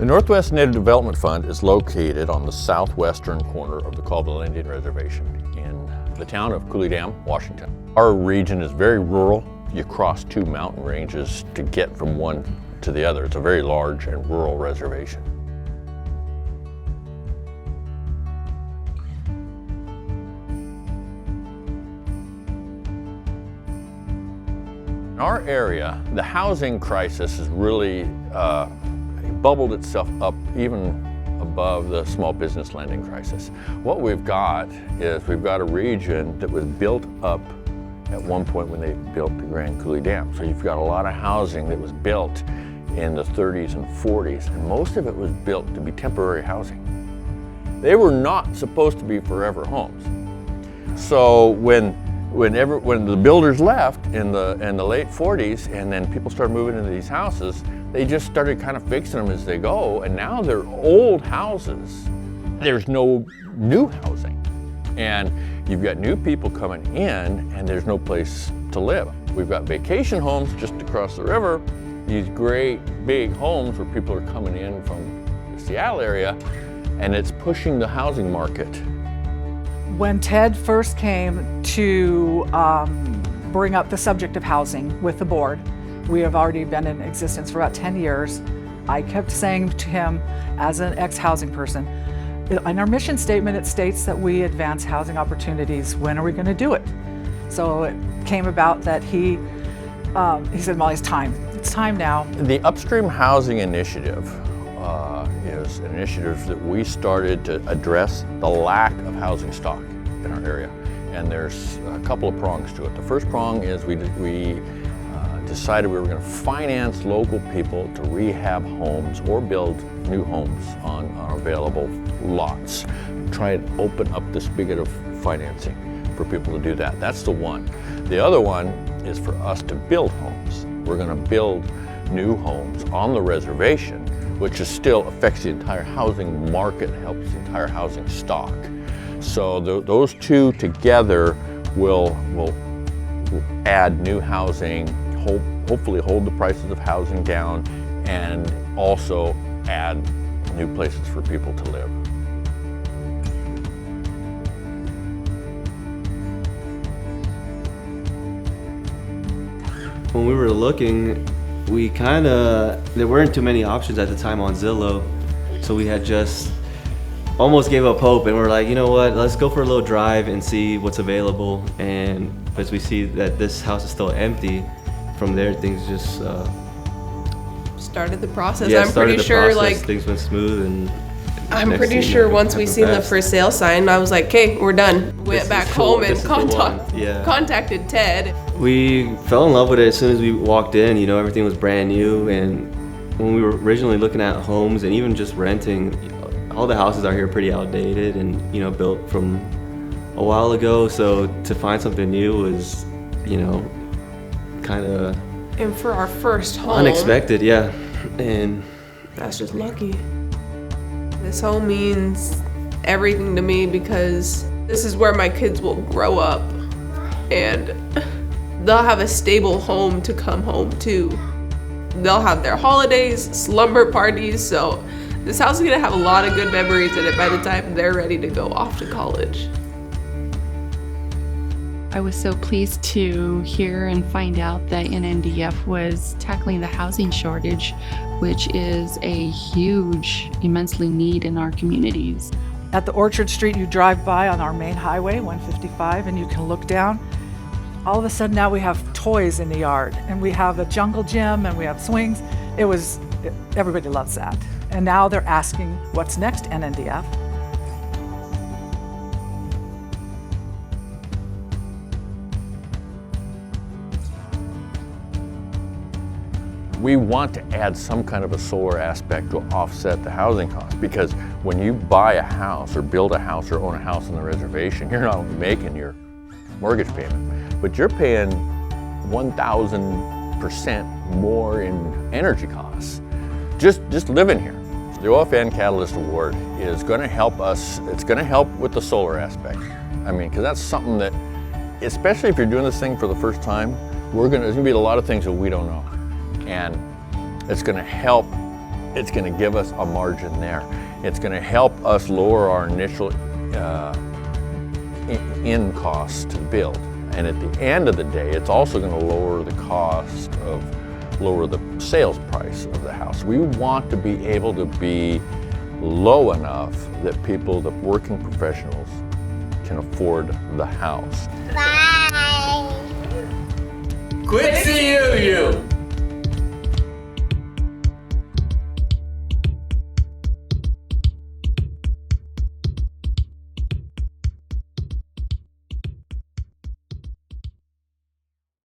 The Northwest Native Development Fund is located on the southwestern corner of the Colville Indian Reservation in the town of Coulee Dam, Washington. Our region is very rural. You cross two mountain ranges to get from one to the other. It's a very large and rural reservation. In our area, the housing crisis has really bubbled itself up even above the small business lending crisis. What we've got is we've got a region that was built up at one point when they built the Grand Coulee Dam. So you've got a lot of housing that was built in the 30s and 40s, and most of it was built to be temporary housing. They were not supposed to be forever homes. So when the builders left in the late 40s, and then people started moving into these houses, they just started kind of fixing them as they go, and now they're old houses. There's no new housing, and you've got new people coming in, and there's no place to live. We've got vacation homes just across the river, these great big homes where people are coming in from the Seattle area, and it's pushing the housing market. When Ted first came to bring up the subject of housing with the board, we have already been in existence for about 10 years. I kept saying to him, as an ex-housing person, in our mission statement it states that we advance housing opportunities. When are we going to do it? So it came about that he said, Molly, it's time. It's time now. The Upstream Housing Initiative is an initiative that we started to address the lack of housing stock in our area. And there's a couple of prongs to it. The first prong is we decided we were going to finance local people to rehab homes or build new homes on available lots. Try and open up the spigot of financing for people to do that. That's the one. The other one is for us to build homes. We're going to build new homes on the reservation, which still affects the entire housing market, helps the entire housing stock. So those two together will add new housing, hopefully hold the prices of housing down, and also add new places for people to live. When we were looking, there weren't too many options at the time on Zillow, so we had just almost gave up hope, and we're like, you know what, let's go for a little drive and see what's available. And as we see that this house is still empty, from there things just started the process. Yeah, I'm pretty sure things went smooth, and I'm pretty sure once we seen the for sale sign, I was like, okay, we're done. Went back home and contacted Ted. We fell in love with it as soon as we walked in. You know, everything was brand new, and when we were originally looking at homes and even just renting, all the houses out here are pretty outdated and, you know, built from a while ago. So to find something new was, you know, kind of... And for our first home. Unexpected, yeah. And that's just lucky. This home means everything to me because this is where my kids will grow up and they'll have a stable home to come home to. They'll have their holidays, slumber parties, so this house is gonna have a lot of good memories in it by the time they're ready to go off to college. I was so pleased to hear and find out that NNDF was tackling the housing shortage, which is a huge, immensely need in our communities. At the Orchard Street, you drive by on our main highway, 155, and you can look down. All of a sudden now we have toys in the yard, and we have a jungle gym, and we have swings. Everybody loves that. And now they're asking, what's next, NNDF? We want to add some kind of a solar aspect to offset the housing cost, because when you buy a house or build a house or own a house on the reservation, you're not only making your mortgage payment, but you're paying 1,000% more in energy costs just living here. The OFN Catalyst Award is going to help us. It's going to help with the solar aspect. I mean, because that's something that, especially if you're doing this thing for the first time, there's going to be a lot of things that we don't know. And it's going to help it's going to give us a margin there. It's going to help us lower our initial in costs to build. And at the end of the day, it's also going to lower the sales price of the house. We want to be able to be low enough that people, the working professionals, can afford the house. Bye. Quit CU, you!